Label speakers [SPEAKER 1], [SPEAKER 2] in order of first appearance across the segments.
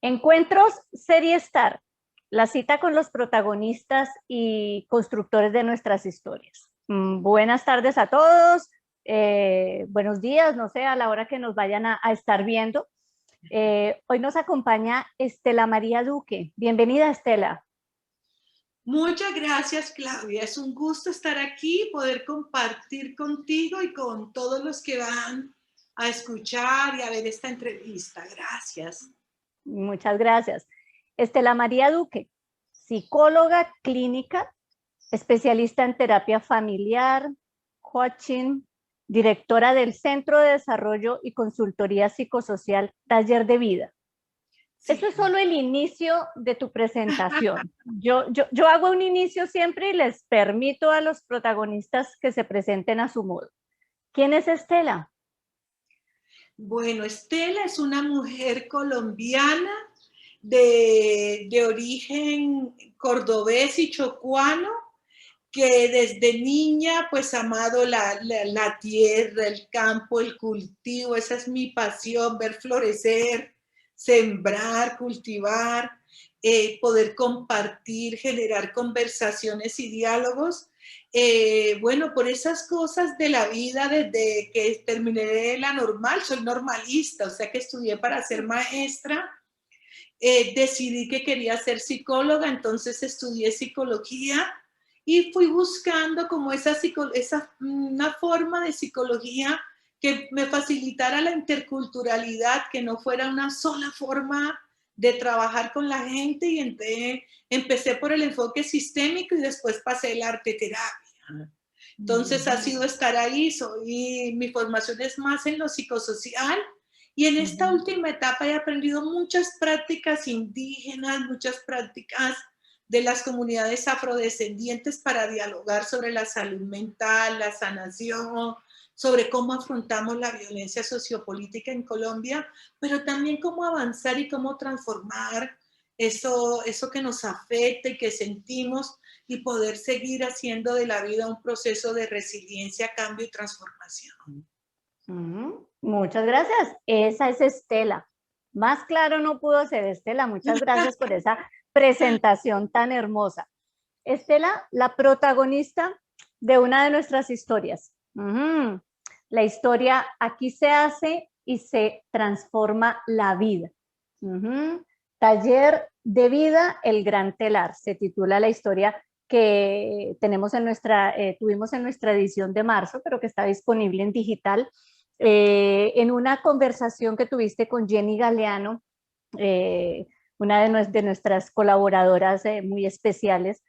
[SPEAKER 1] Encuentros Serie Star, la cita con los protagonistas y constructores de nuestras historias. Buenas tardes a todos, buenos días, no sé, a la hora que nos vayan a estar viendo. Hoy nos acompaña Estela María Duque. Bienvenida, Estela.
[SPEAKER 2] Muchas gracias, Claudia. Es un gusto estar aquí, poder compartir contigo y con todos los que van a escuchar y a ver esta entrevista. Gracias.
[SPEAKER 1] Muchas gracias. Estela María Duque, psicóloga clínica, especialista en terapia familiar, coaching, directora del Centro de Desarrollo y Consultoría Psicosocial Taller de Vida. Sí. Esto es solo el inicio de tu presentación. Yo hago un inicio siempre y les permito a los protagonistas que se presenten a su modo. ¿Quién es Estela?
[SPEAKER 2] Bueno, Estela es una mujer colombiana de origen cordobés y chocuano, que desde niña pues ha amado la tierra, el campo, el cultivo. Esa es mi pasión, ver florecer, sembrar, cultivar, poder compartir, generar conversaciones y diálogos. Bueno, por esas cosas de la vida, desde que terminé la normal, soy normalista, o sea que estudié para ser maestra. Decidí que quería ser psicóloga, entonces estudié psicología y fui buscando como una forma de psicología que me facilitara la interculturalidad, que no fuera una sola forma de trabajar con la gente, y empecé por el enfoque sistémico y después pasé el arte terapia. Entonces ha sido estar ahí, mi formación es más en lo psicosocial. Y en esta última etapa he aprendido muchas prácticas indígenas, muchas prácticas de las comunidades afrodescendientes para dialogar sobre la salud mental, la sanación, sobre cómo afrontamos la violencia sociopolítica en Colombia, pero también cómo avanzar y cómo transformar eso que nos afecta y que sentimos, y poder seguir haciendo de la vida un proceso de resiliencia, cambio y transformación.
[SPEAKER 1] Muchas gracias. Esa es Estela. Más claro no pudo ser, Estela. Muchas gracias por esa presentación tan hermosa. Estela, la protagonista de una de nuestras historias. La historia Aquí se hace y se transforma la vida. Taller de vida, el gran telar. Se titula la historia que tuvimos en nuestra edición de marzo, pero que está disponible en digital. En una conversación que tuviste con Jenny Galeano, una de nuestras colaboradoras muy especiales,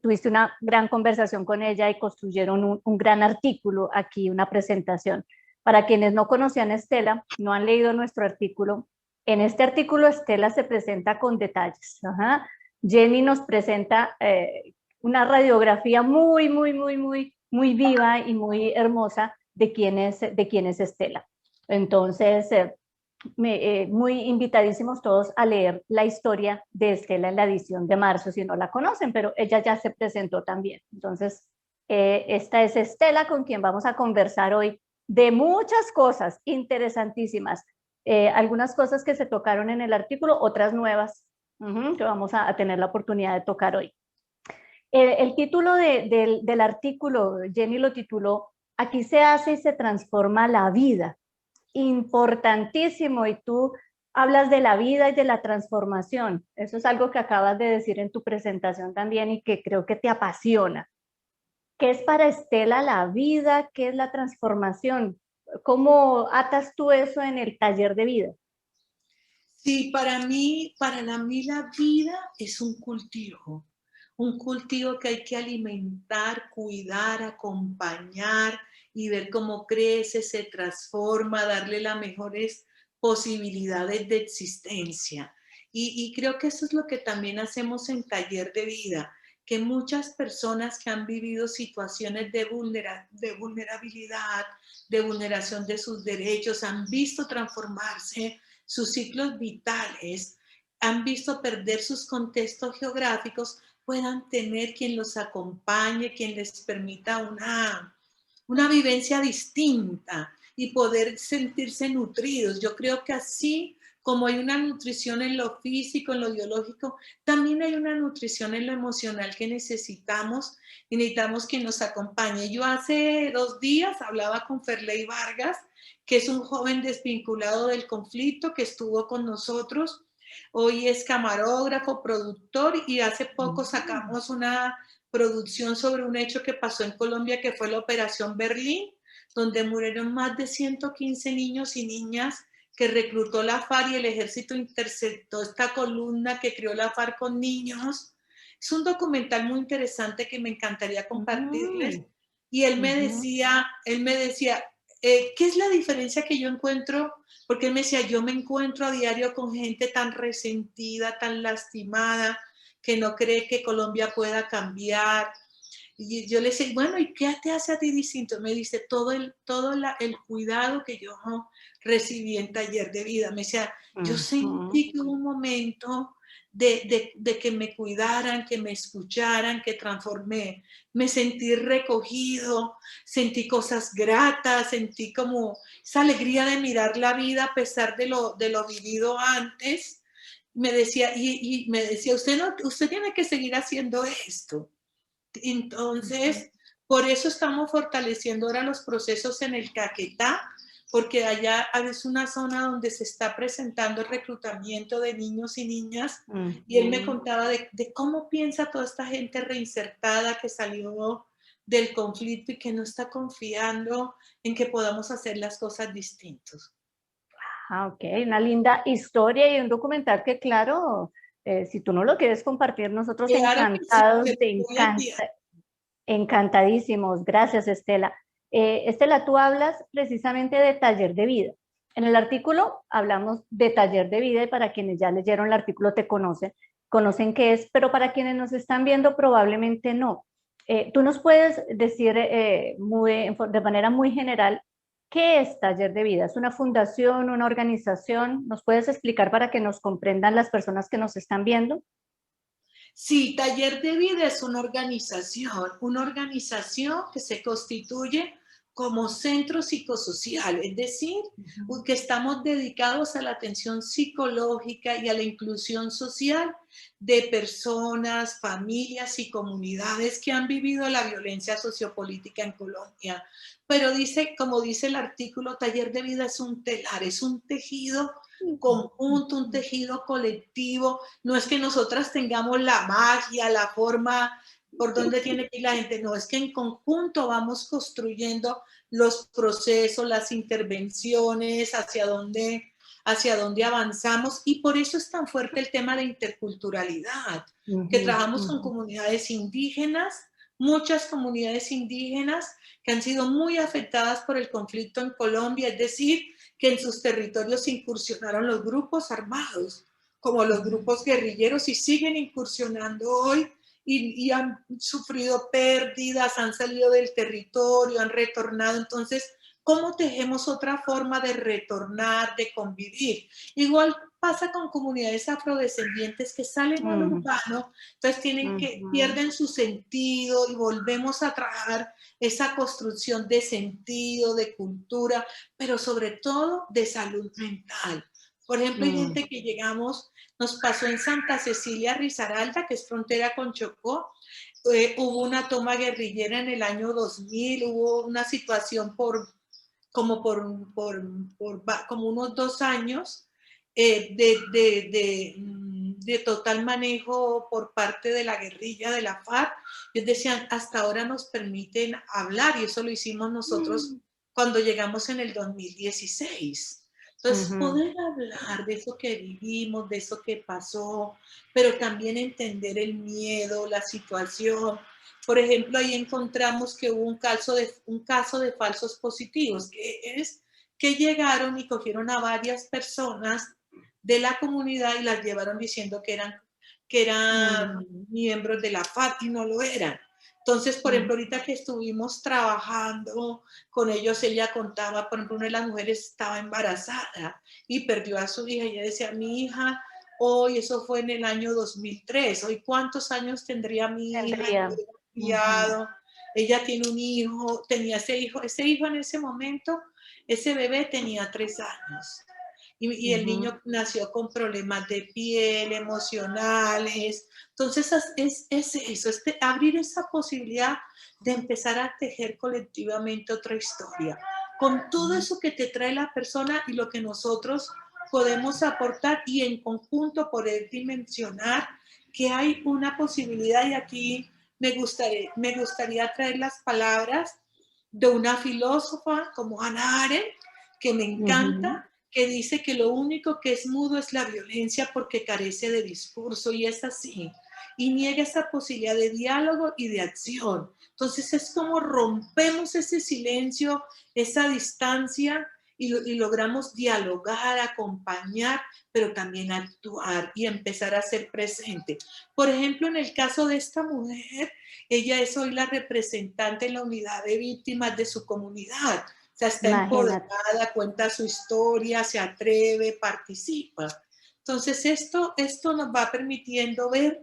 [SPEAKER 1] tuviste una gran conversación con ella y construyeron un gran artículo aquí, una presentación. Para quienes no conocían a Estela, no han leído nuestro artículo, en este artículo Estela se presenta con detalles. Jenny nos presenta una radiografía muy viva y muy hermosa de quién es Estela. Entonces, muy invitadísimos todos a leer la historia de Estela en la edición de marzo, si no la conocen, pero ella ya se presentó también. Entonces, esta es Estela, con quien vamos a conversar hoy de muchas cosas interesantísimas. Algunas cosas que se tocaron en el artículo, otras nuevas que vamos a tener la oportunidad de tocar hoy. El título del artículo, Jenny lo tituló Aquí se hace y se transforma la vida. Importantísimo, y tú hablas de la vida y de la transformación. Eso es algo que acabas de decir en tu presentación también y que creo que te apasiona. ¿Qué es para Estela la vida? ¿Qué es la transformación? ¿Cómo atas tú eso en el taller de vida?
[SPEAKER 2] Sí, para mí la vida es un cultivo que hay que alimentar, cuidar, acompañar y ver cómo crece, se transforma, darle las mejores posibilidades de existencia. Y creo que eso es lo que también hacemos en Taller de Vida, que muchas personas que han vivido situaciones de vulnerabilidad, de vulneración de sus derechos, han visto transformarse sus ciclos vitales, han visto perder sus contextos geográficos, puedan tener quien los acompañe, quien les permita una vivencia distinta. y poder sentirse nutridos. Yo creo que así como hay una nutrición en lo físico, en lo biológico, también hay una nutrición en lo emocional que necesitamos y necesitamos que nos acompañe. Yo hace 2 días hablaba con Ferley Vargas, que es un joven desvinculado del conflicto que estuvo con nosotros. Hoy es camarógrafo, productor y hace poco sacamos una producción sobre un hecho que pasó en Colombia que fue la Operación Berlín, donde murieron más de 115 niños y niñas que reclutó la FARC y el ejército interceptó esta columna que creó la FARC con niños. Es un documental muy interesante que me encantaría compartirles. Y él me decía, ¿qué es la diferencia que yo encuentro? Porque él me decía, yo me encuentro a diario con gente tan resentida, tan lastimada, que no cree que Colombia pueda cambiar. Y yo le decía, bueno, ¿y qué te hace a ti distinto? Me dice, todo el cuidado que yo recibí en Taller de Vida. Me decía, yo sentí que hubo un momento de que me cuidaran, que me escucharan, que transformé. Me sentí recogido, sentí cosas gratas, sentí como esa alegría de mirar la vida a pesar de lo vivido antes. Me decía, y me decía, usted tiene que seguir haciendo esto. Entonces, por eso estamos fortaleciendo ahora los procesos en el Caquetá, porque allá es una zona donde se está presentando el reclutamiento de niños y niñas, y él me contaba de cómo piensa toda esta gente reinsertada que salió del conflicto y que no está confiando en que podamos hacer las cosas distintos.
[SPEAKER 1] Ah, ok, una linda historia y un documental que, claro, si tú no lo quieres compartir, nosotros
[SPEAKER 2] Claro que sí,
[SPEAKER 1] encantados,
[SPEAKER 2] se lo voy a enviar.
[SPEAKER 1] encantadísimos. Gracias, Estela. Estela, tú hablas precisamente de taller de vida. En el artículo hablamos de taller de vida y para quienes ya leyeron el artículo te conocen qué es, pero para quienes nos están viendo probablemente no. Tú nos puedes decir de manera muy general qué es taller de vida. ¿Es una fundación, una organización? ¿Nos puedes explicar para que nos comprendan las personas que nos están viendo?
[SPEAKER 2] Sí, Taller de Vida es una organización que se constituye como centro psicosocial, es decir, que estamos dedicados a la atención psicológica y a la inclusión social de personas, familias y comunidades que han vivido la violencia sociopolítica en Colombia. Pero dice, como dice el artículo, Taller de Vida es un telar, es un tejido conjunto, un tejido colectivo. No es que nosotras tengamos la magia, la forma por donde tiene que ir la gente, no, es que en conjunto vamos construyendo los procesos, las intervenciones, hacia dónde avanzamos, y por eso es tan fuerte el tema de interculturalidad, que trabajamos con comunidades indígenas, muchas comunidades indígenas que han sido muy afectadas por el conflicto en Colombia, es decir, que en sus territorios incursionaron los grupos armados, como los grupos guerrilleros, y siguen incursionando hoy, y han sufrido pérdidas, han salido del territorio, han retornado. Entonces, ¿cómo tejemos otra forma de retornar, de convivir? Igual pasa con comunidades afrodescendientes que salen al urbano, entonces pierden su sentido y volvemos a trabajar esa construcción de sentido, de cultura, pero sobre todo de salud mental. Por ejemplo, hay gente que llegamos, nos pasó en Santa Cecilia Risaralda, que es frontera con Chocó. Hubo una toma guerrillera en el año 2000, hubo una situación como unos 2 años de total manejo por parte de la guerrilla de la FARC. Ellos decían, hasta ahora nos permiten hablar, y eso lo hicimos nosotros cuando llegamos en el 2016. Entonces, poder hablar de eso que vivimos, de eso que pasó, pero también entender el miedo, la situación. Por ejemplo, ahí encontramos que hubo un caso de falsos positivos, que es que llegaron y cogieron a varias personas de la comunidad y las llevaron diciendo que eran miembros de la FARC y no lo eran. Entonces, por ejemplo, ahorita que estuvimos trabajando con ellos, ella contaba, por ejemplo, una de las mujeres estaba embarazada y perdió a su hija, y ella decía, mi hija, hoy, eso fue en el año 2003, hoy cuántos años tendría mi hija, criado, ella tiene un hijo, tenía ese hijo en ese momento Ese bebé tenía 3 años y el niño nació con problemas de piel, emocionales. Entonces es eso, abrir esa posibilidad de empezar a tejer colectivamente otra historia, con todo eso que te trae la persona y lo que nosotros podemos aportar y en conjunto poder dimensionar que hay una posibilidad. Y aquí me gustaría traer las palabras de una filósofa como Hannah Arendt, que me encanta, que dice que lo único que es mudo es la violencia porque carece de discurso, y es así, y niega esa posibilidad de diálogo y de acción. Entonces es como rompemos ese silencio, esa distancia, y logramos dialogar, acompañar, pero también actuar y empezar a ser presente. Por ejemplo, en el caso de esta mujer, ella es hoy la representante en la unidad de víctimas de su comunidad. O sea, está
[SPEAKER 1] Imagínate.
[SPEAKER 2] empoderada, cuenta su historia, se atreve, participa. Entonces, esto nos va permitiendo ver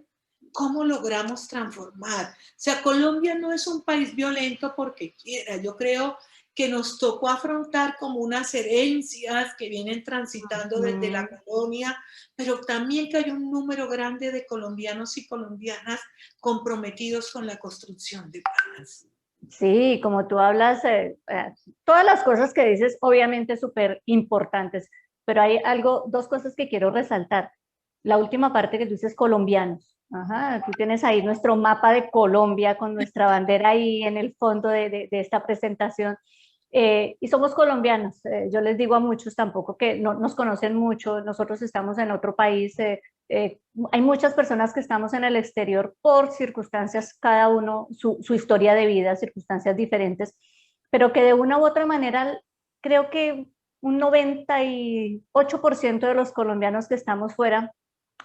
[SPEAKER 2] cómo logramos transformar. O sea, Colombia no es un país violento porque quiera. Yo creo que nos tocó afrontar como unas herencias que vienen transitando desde la colonia, pero también que hay un número grande de colombianos y colombianas comprometidos con la construcción de paz.
[SPEAKER 1] Sí, como tú hablas, todas las cosas que dices, obviamente súper importantes, pero hay algo, dos cosas que quiero resaltar. La última parte que tú dices, colombianos. Ajá, tú tienes ahí nuestro mapa de Colombia con nuestra bandera ahí en el fondo de esta presentación. Y somos colombianos. Yo les digo a muchos tampoco que no nos conocen mucho, nosotros estamos en otro país. Eh, Hay muchas personas que estamos en el exterior por circunstancias, cada uno su historia de vida, circunstancias diferentes, pero que de una u otra manera creo que un 98% de los colombianos que estamos fuera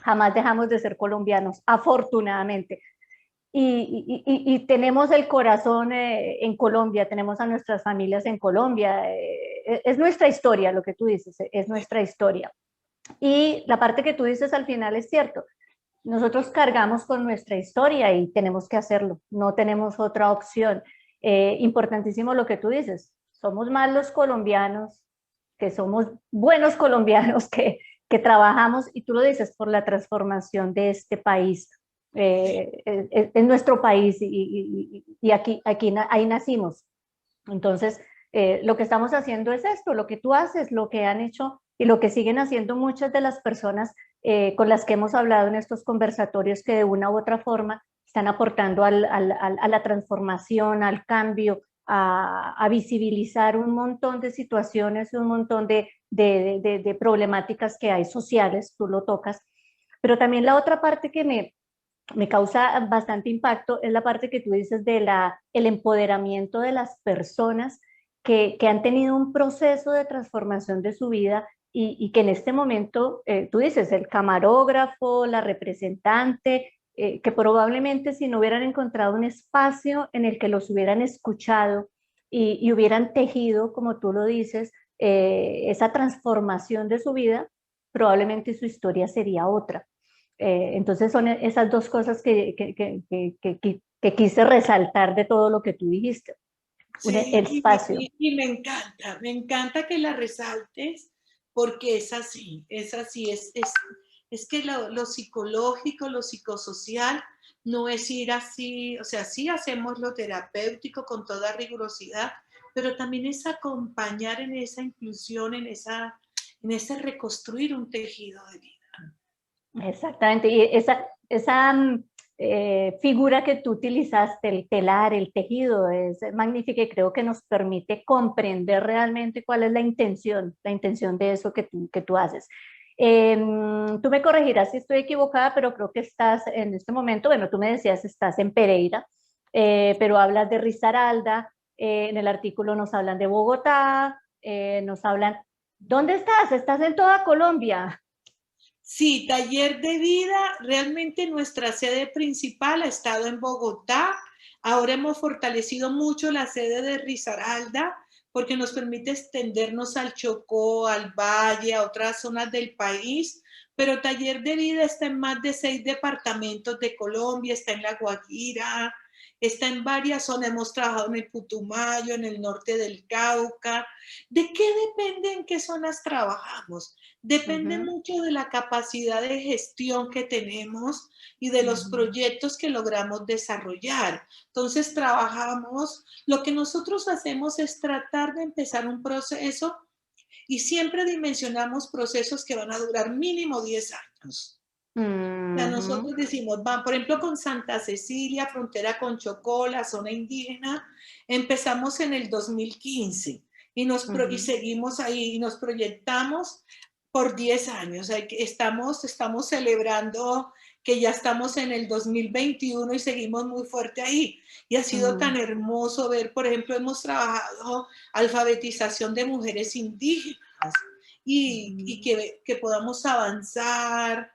[SPEAKER 1] jamás dejamos de ser colombianos, afortunadamente. Y tenemos el corazón en Colombia, tenemos a nuestras familias en Colombia. Es nuestra historia, lo que tú dices, es nuestra historia. Y la parte que tú dices al final es cierto. Nosotros cargamos con nuestra historia y tenemos que hacerlo, no tenemos otra opción. Importantísimo lo que tú dices, somos más los colombianos, que somos buenos colombianos, que trabajamos, y tú lo dices, por la transformación de este país. Es nuestro país y ahí nacimos. Entonces, lo que estamos haciendo es esto, lo que tú haces, lo que han hecho y lo que siguen haciendo muchas de las personas con las que hemos hablado en estos conversatorios, que de una u otra forma están aportando a la transformación, al cambio, a visibilizar un montón de situaciones, un montón de problemáticas que hay sociales, tú lo tocas. Pero también la otra parte que me causa bastante impacto es la parte que tú dices de el empoderamiento de las personas que han tenido un proceso de transformación de su vida y que en este momento, tú dices, el camarógrafo, la representante, que probablemente si no hubieran encontrado un espacio en el que los hubieran escuchado y hubieran tejido, como tú lo dices, esa transformación de su vida, probablemente su historia sería otra. Entonces son esas dos cosas que quise resaltar de todo lo que tú dijiste. El
[SPEAKER 2] Sí,
[SPEAKER 1] espacio.
[SPEAKER 2] y me encanta que la resaltes porque es así, es que lo psicológico, lo psicosocial, no es ir así, o sea, sí hacemos lo terapéutico con toda rigurosidad, pero también es acompañar en esa inclusión, en ese reconstruir un tejido de vida.
[SPEAKER 1] Exactamente. Y esa figura que tú utilizaste, el telar, el tejido, es magnífica y creo que nos permite comprender realmente cuál es la intención de eso que tú haces. Tú me corregirás si estoy equivocada, pero creo que estás en este momento, bueno, tú me decías, estás en Pereira, pero hablas de Risaralda, en el artículo nos hablan de Bogotá, nos hablan, ¿dónde estás? Estás en toda Colombia.
[SPEAKER 2] Sí, Taller de Vida, realmente nuestra sede principal ha estado en Bogotá. Ahora hemos fortalecido mucho la sede de Risaralda porque nos permite extendernos al Chocó, al Valle, a otras zonas del país. Pero Taller de Vida está en más de 6 departamentos de Colombia, está en La Guajira, está en varias zonas, hemos trabajado en el Putumayo, en el norte del Cauca. ¿De qué depende en qué zonas trabajamos? Depende mucho de la capacidad de gestión que tenemos y de los proyectos que logramos desarrollar. Entonces trabajamos, lo que nosotros hacemos es tratar de empezar un proceso y siempre dimensionamos procesos que van a durar mínimo 10 años. O sea, nosotros decimos, van, por ejemplo, con Santa Cecilia, frontera con Chocó, la zona indígena, empezamos en el 2015 y seguimos ahí y nos proyectamos por 10 años. Estamos celebrando que ya estamos en el 2021 y seguimos muy fuerte ahí. Y ha sido tan hermoso ver, por ejemplo, hemos trabajado alfabetización de mujeres indígenas y que podamos avanzar,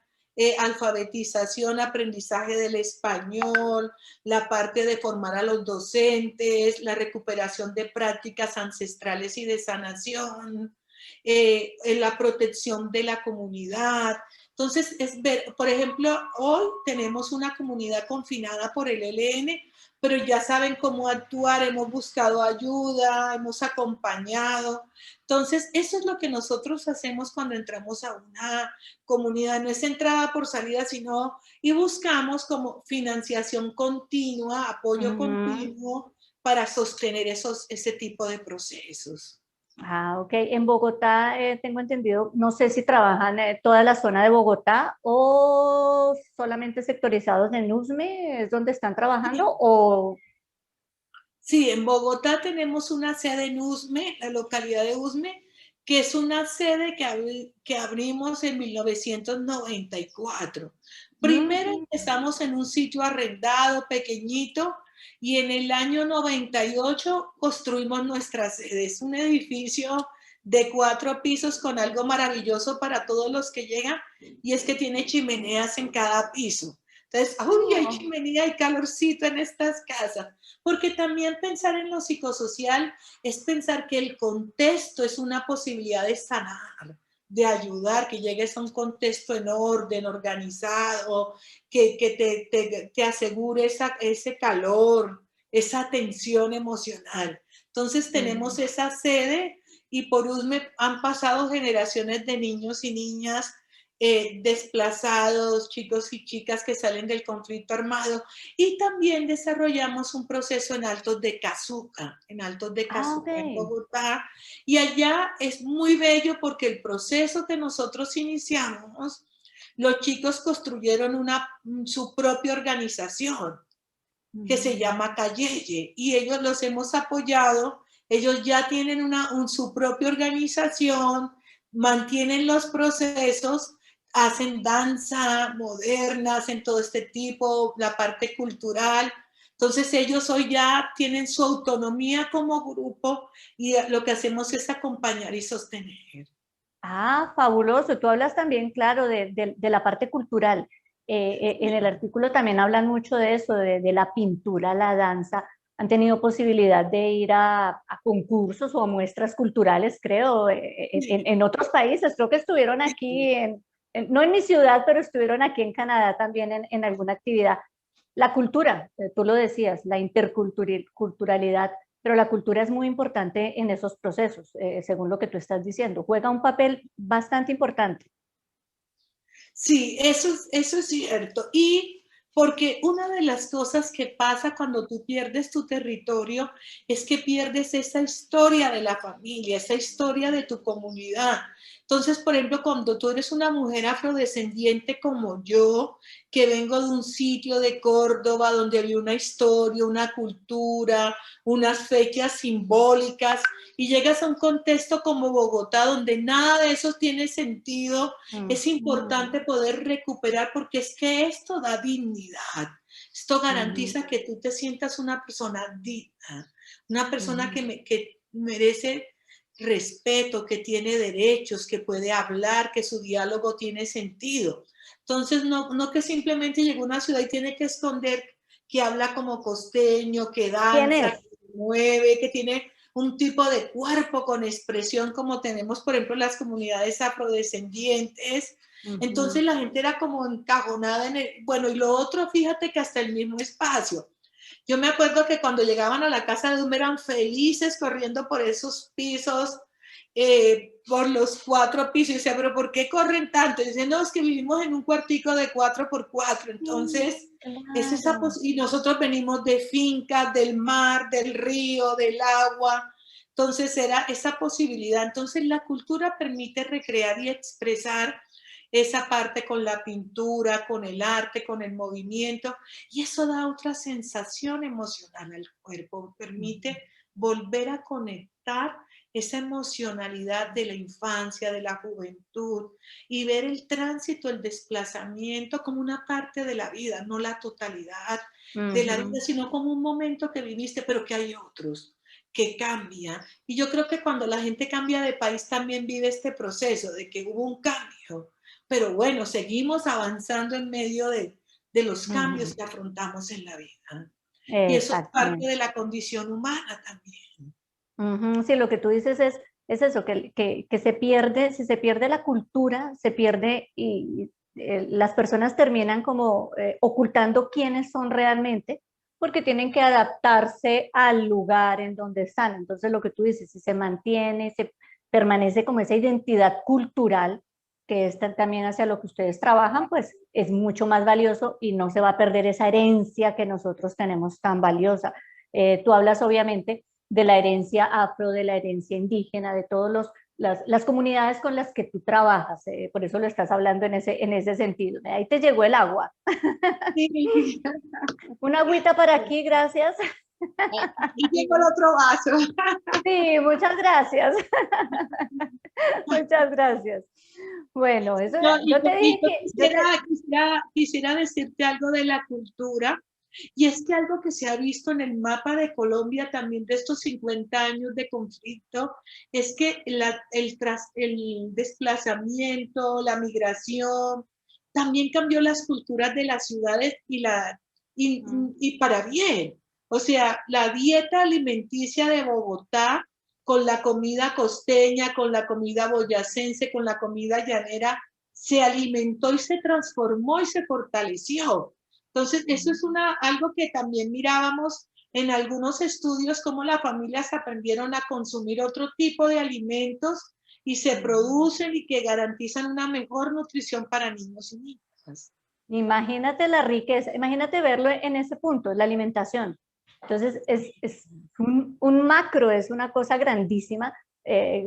[SPEAKER 2] alfabetización, aprendizaje del español, la parte de formar a los docentes, la recuperación de prácticas ancestrales y de sanación, la protección de la comunidad. Entonces, es ver, por ejemplo, hoy tenemos una comunidad confinada por el ELN, pero ya saben cómo actuar, hemos buscado ayuda, hemos acompañado. Entonces, eso es lo que nosotros hacemos cuando entramos a una comunidad. No es entrada por salida, sino y buscamos como financiación continua, apoyo continuo para sostener ese tipo de procesos.
[SPEAKER 1] Ah, ok. En Bogotá, tengo entendido, no sé si trabajan toda la zona de Bogotá o solamente sectorizados en USME, ¿es donde están trabajando? O...
[SPEAKER 2] Sí, en Bogotá tenemos una sede en Usme, la localidad de Usme, que es una sede que abrimos en 1994. Primero empezamos en un sitio arrendado, pequeñito, y en el año 98 construimos nuestra sede. Es un edificio de 4 pisos con algo maravilloso para todos los que llegan, y es que tiene chimeneas en cada piso. Entonces, uy, hay chimenea, hay calorcito en estas casas. Porque también pensar en lo psicosocial es pensar que el contexto es una posibilidad de sanar, de ayudar, que llegues a un contexto en orden, organizado, que te asegure ese calor, esa atención emocional. Entonces tenemos esa sede y por USME han pasado generaciones de niños y niñas desplazados, chicos y chicas que salen del conflicto armado, y también desarrollamos un proceso en Altos de Cazuca, en Bogotá, y allá es muy bello porque el proceso que nosotros iniciamos, los chicos construyeron su propia organización que se llama Calleye, y ellos los hemos apoyado, ellos ya tienen su propia organización, mantienen los procesos, hacen danza moderna, hacen todo este tipo, la parte cultural. Entonces ellos hoy ya tienen su autonomía como grupo y lo que hacemos es acompañar y sostener.
[SPEAKER 1] Ah, fabuloso. Tú hablas también, claro, de la parte cultural. En el artículo también hablan mucho de eso, de la pintura, la danza. Han tenido posibilidad de ir a concursos o a muestras culturales, creo, en otros países. Creo que estuvieron aquí, no en mi ciudad, pero estuvieron aquí en Canadá también en alguna actividad. La cultura, tú lo decías, la interculturalidad, pero la cultura es muy importante en esos procesos, según lo que tú estás diciendo. Juega un papel bastante importante.
[SPEAKER 2] Sí, eso es cierto. Y porque una de las cosas que pasa cuando tú pierdes tu territorio es que pierdes esa historia de la familia, esa historia de tu comunidad. Entonces, por ejemplo, cuando tú eres una mujer afrodescendiente como yo, que vengo de un sitio de Córdoba donde había una historia, una cultura, unas fechas simbólicas, y llegas a un contexto como Bogotá donde nada de eso tiene sentido, es importante poder recuperar porque es que esto da dignidad. Esto garantiza que tú te sientas una persona digna, una persona que merece respeto, que tiene derechos, que puede hablar, que su diálogo tiene sentido. Entonces, no que simplemente llegó a una ciudad y tiene que esconder que habla como costeño, que danza, que mueve, que tiene un tipo de cuerpo con expresión como tenemos, por ejemplo, las comunidades afrodescendientes. Entonces la gente era como encajonada bueno, y lo otro, fíjate que hasta el mismo espacio. Yo me acuerdo que cuando llegaban a la casa de uno eran felices corriendo por esos pisos, por los 4 pisos. Y decía, pero ¿por qué corren tanto? Y dicen, no, es que vivimos en un cuartico de 4 por 4. Entonces, es esa
[SPEAKER 1] Claro.
[SPEAKER 2] y nosotros venimos de fincas, del mar, del río, del agua. Entonces, era esa posibilidad. Entonces, la cultura permite recrear y expresar esa parte con la pintura, con el arte, con el movimiento, y eso da otra sensación emocional al cuerpo, permite volver a conectar esa emocionalidad de la infancia, de la juventud, y ver el tránsito, el desplazamiento como una parte de la vida, no la totalidad de la vida, sino como un momento que viviste, pero que hay otros que cambia. Y yo creo que cuando la gente cambia de país también vive este proceso de que hubo un cambio, pero bueno, seguimos avanzando en medio de los cambios que afrontamos en la vida. Y eso es parte
[SPEAKER 1] Exactamente.
[SPEAKER 2] de la condición humana también.
[SPEAKER 1] Sí, lo que tú dices es eso, que se pierde, si se pierde la cultura, se pierde y las personas terminan como ocultando quiénes son realmente, porque tienen que adaptarse al lugar en donde están. Entonces, lo que tú dices, si se mantiene, se permanece como esa identidad cultural, que es también hacia lo que ustedes trabajan, pues es mucho más valioso y no se va a perder esa herencia que nosotros tenemos tan valiosa. Tú hablas obviamente de la herencia afro, de la herencia indígena, de todas las comunidades con las que tú trabajas. Por eso lo estás hablando en ese sentido. Ahí te llegó el agua.
[SPEAKER 2] Sí.
[SPEAKER 1] Una agüita para aquí, gracias.
[SPEAKER 2] Y llegó el otro vaso.
[SPEAKER 1] Sí, muchas gracias. Muchas gracias. Bueno, eso,
[SPEAKER 2] No,
[SPEAKER 1] yo te
[SPEAKER 2] y
[SPEAKER 1] dije
[SPEAKER 2] yo
[SPEAKER 1] que, yo te,
[SPEAKER 2] quisiera decirte algo de la cultura, y es que algo que se ha visto en el mapa de Colombia también de estos 50 años de conflicto, es que el desplazamiento, la migración, también cambió las culturas de las ciudades y para bien. O sea, la dieta alimenticia de Bogotá con la comida costeña, con la comida boyacense, con la comida llanera, se alimentó y se transformó y se fortaleció. Entonces, eso es algo que también mirábamos en algunos estudios, cómo las familias aprendieron a consumir otro tipo de alimentos y se producen y que garantizan una mejor nutrición para niños y niñas.
[SPEAKER 1] imagínate la riqueza, imagínate verlo en ese punto, la alimentación. Entonces, es un macro, es una cosa grandísima,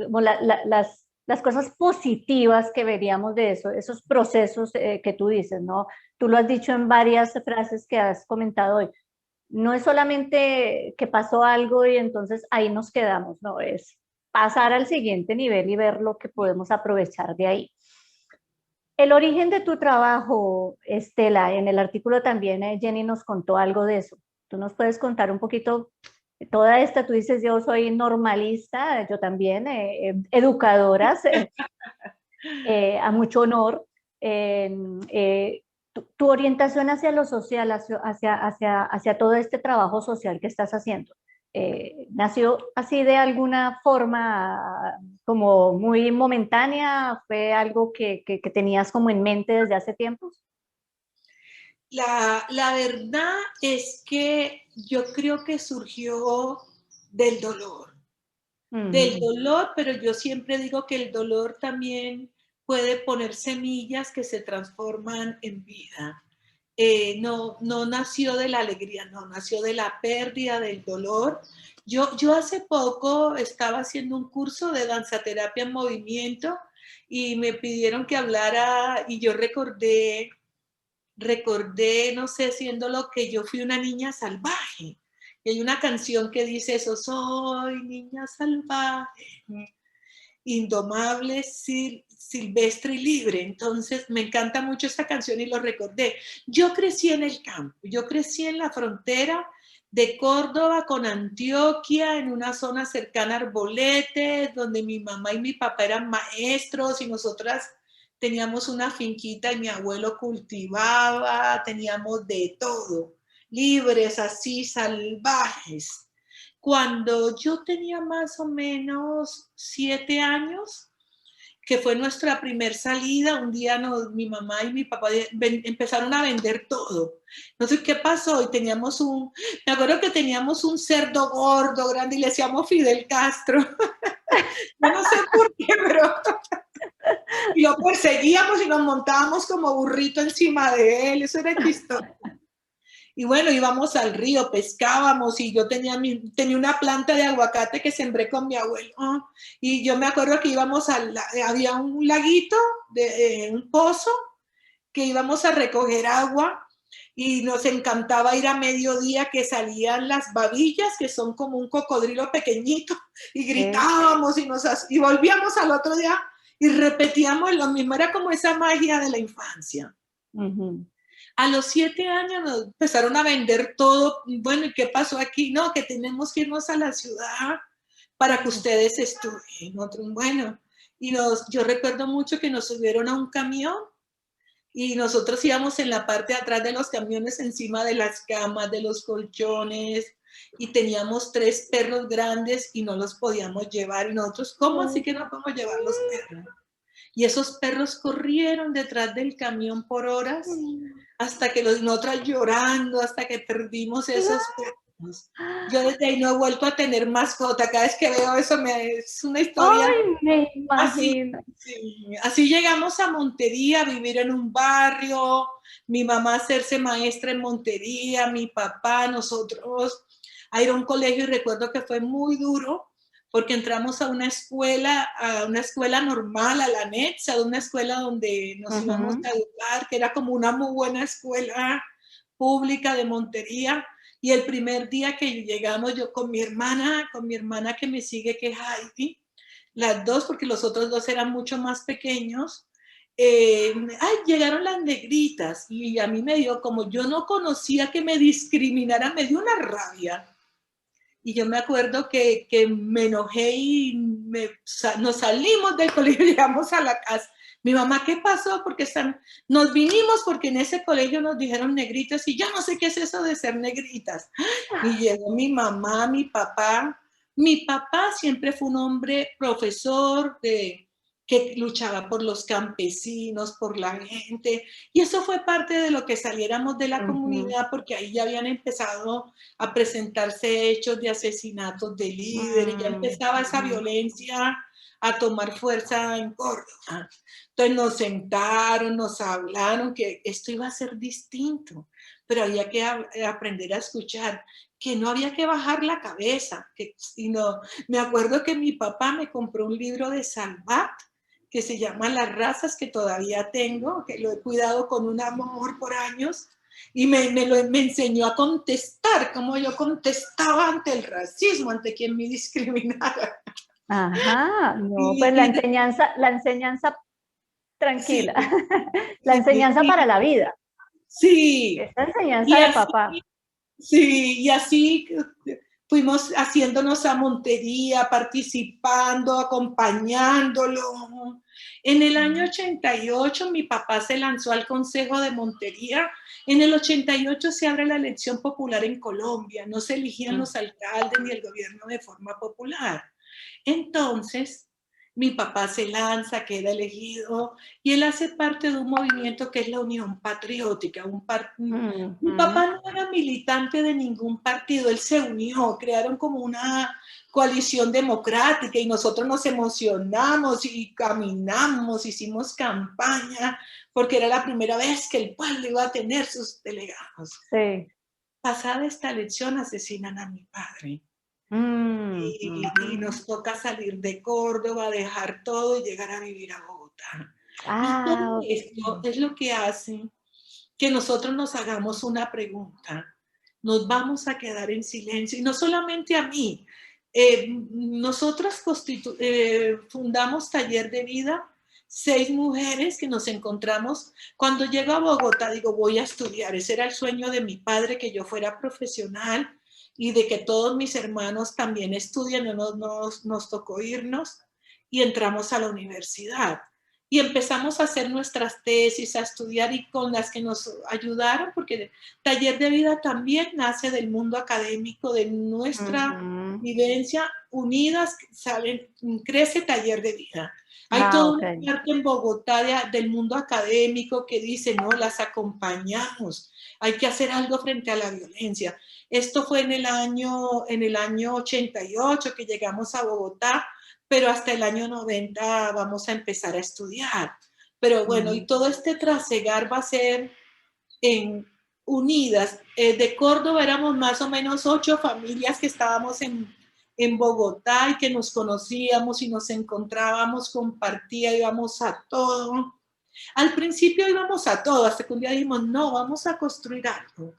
[SPEAKER 1] como las cosas positivas que veríamos de eso, esos procesos que tú dices, ¿no? Tú lo has dicho en varias frases que has comentado hoy. No es solamente que pasó algo y entonces ahí nos quedamos, no, es pasar al siguiente nivel y ver lo que podemos aprovechar de ahí. El origen de tu trabajo, Estela, en el artículo también Jenny nos contó algo de eso. ¿Tú nos puedes contar un poquito toda esta? Tú dices, yo soy normalista, yo también, educadoras, a mucho honor. Tu orientación hacia lo social, hacia todo este trabajo social que estás haciendo, ¿nació así de alguna forma como muy momentánea? ¿Fue algo que tenías como en mente desde hace tiempo?
[SPEAKER 2] La verdad es que yo creo que surgió del dolor. Del
[SPEAKER 1] Mm,
[SPEAKER 2] dolor, pero yo siempre digo que el dolor también puede poner semillas que se transforman en vida. No nació de la alegría, no, nació de la pérdida, del dolor. Yo hace poco estaba haciendo un curso de danzaterapia en movimiento y me pidieron que hablara y yo recordé, no sé, siendo lo que yo fui una niña salvaje. Y hay una canción que dice eso, soy niña salvaje, indomable, silvestre y libre. Entonces me encanta mucho esta canción y lo recordé. Yo crecí en el campo, yo crecí en la frontera de Córdoba con Antioquia, en una zona cercana a Arbolete, donde mi mamá y mi papá eran maestros y nosotras teníamos una finquita y mi abuelo cultivaba, teníamos de todo, libres así, salvajes. Cuando yo tenía más o menos 7 años, que fue nuestra primer salida. Un día mi mamá y mi papá empezaron a vender todo. No sé qué pasó y me acuerdo que teníamos un cerdo gordo, grande y le decíamos Fidel Castro. Yo no sé por qué, pero y lo perseguíamos y nos montábamos como burrito encima de él. Eso era chistoso. Y bueno, íbamos al río, pescábamos y yo tenía una planta de aguacate que sembré con mi abuelo. Y yo me acuerdo que había un laguito, un pozo, que íbamos a recoger agua y nos encantaba ir a mediodía que salían las babillas, que son como un cocodrilo pequeñito, y gritábamos y volvíamos al otro día y repetíamos lo mismo. Era como esa magia de la infancia. A los 7 años nos empezaron a vender todo. Bueno, ¿y qué pasó aquí? No, que tenemos que irnos a la ciudad para que ustedes estudien. Bueno, yo recuerdo mucho que nos subieron a un camión y nosotros íbamos en la parte de atrás de los camiones, encima de las camas, de los colchones, y teníamos 3 perros grandes y no los podíamos llevar. Y nosotros, ¿cómo así que no podemos llevar los perros? Y esos perros corrieron detrás del camión por horas, hasta que nosotras llorando, hasta que perdimos esos perros. Yo desde ahí no he vuelto a tener mascota. Cada vez que veo eso es una historia.
[SPEAKER 1] ¡Ay, me imagino!
[SPEAKER 2] Así llegamos a Montería, a vivir en un barrio, mi mamá a hacerse maestra en Montería, mi papá, nosotros a ir a un colegio, y recuerdo que fue muy duro porque entramos a una escuela normal, a la NETSA, una escuela donde nos íbamos a educar, que era como una muy buena escuela pública de Montería. Y el primer día que llegamos, yo con mi hermana que me sigue, que es Heidi, las dos, porque los otros 2 eran mucho más pequeños, llegaron las negritas, y a mí me dio, como yo no conocía que me discriminaran, me dio una rabia. Y yo me acuerdo que me enojé y nos salimos del colegio y llegamos a la casa. Mi mamá, ¿qué pasó? Porque nos vinimos porque en ese colegio nos dijeron negritas y yo no sé qué es eso de ser negritas. Y llegó mi mamá, mi papá. Mi papá siempre fue un hombre profesor que luchaba por los campesinos, por la gente, y eso fue parte de lo que saliéramos de la comunidad, porque ahí ya habían empezado a presentarse hechos de asesinatos de líderes, ya empezaba esa violencia a tomar fuerza en Córdoba. Entonces nos sentaron, nos hablaron que esto iba a ser distinto, pero había que aprender a escuchar, que no había que bajar la cabeza, sino, me acuerdo que mi papá me compró un libro de Salvat, que se llama Las razas, que todavía tengo, que lo he cuidado con un amor por años, y me enseñó a contestar, como yo contestaba ante el racismo, ante quien me discriminara.
[SPEAKER 1] Ajá, no, pues la enseñanza tranquila, sí, la enseñanza para la vida.
[SPEAKER 2] Sí.
[SPEAKER 1] Esta enseñanza de papá.
[SPEAKER 2] Sí, y así fuimos haciéndonos a Montería, participando, acompañándolo. En el año 88 mi papá se lanzó al Consejo de Montería. En el 88 se abre la elección popular en Colombia. No se elegían los alcaldes ni el gobierno de forma popular. Entonces, mi papá se lanza, queda elegido, y él hace parte de un movimiento que es la Unión Patriótica. Mi papá no era militante de ningún partido, él se unió, crearon como una coalición democrática y nosotros nos emocionamos y caminamos, hicimos campaña, porque era la primera vez que el pueblo iba a tener sus delegados.
[SPEAKER 1] Sí.
[SPEAKER 2] Pasada esta elección asesinan a mi padre. Y nos toca salir de Córdoba, dejar todo y llegar a vivir a Bogotá. Y todo esto es lo que hace que nosotros nos hagamos una pregunta. Nos vamos a quedar en silencio, y no solamente a mí. Nosotros fundamos Taller de Vida, 6 mujeres que nos encontramos. Cuando llego a Bogotá, digo, voy a estudiar. Ese era el sueño de mi padre, que yo fuera profesional y de que todos mis hermanos también estudien. Nos tocó irnos y entramos a la universidad. y empezamos a hacer nuestras tesis, a estudiar y con las que nos ayudaron, porque Taller de Vida también nace del mundo académico, de nuestra vivencia. Unidas salen, crece Taller de Vida. Hay
[SPEAKER 1] Ah,
[SPEAKER 2] toda
[SPEAKER 1] ok.
[SPEAKER 2] una parte en Bogotá del mundo académico que dice, no, las acompañamos, hay que hacer algo frente a la violencia. Esto fue en el año 88 que llegamos a Bogotá, pero hasta el año 90 vamos a empezar a estudiar. Pero bueno, y todo este trasegar va a ser en unidas. De Córdoba éramos más o menos 8 familias que estábamos en Bogotá y que nos conocíamos y nos encontrábamos, compartía, íbamos a todo. Al principio íbamos a todo, hasta que un día dijimos, no, vamos a construir algo.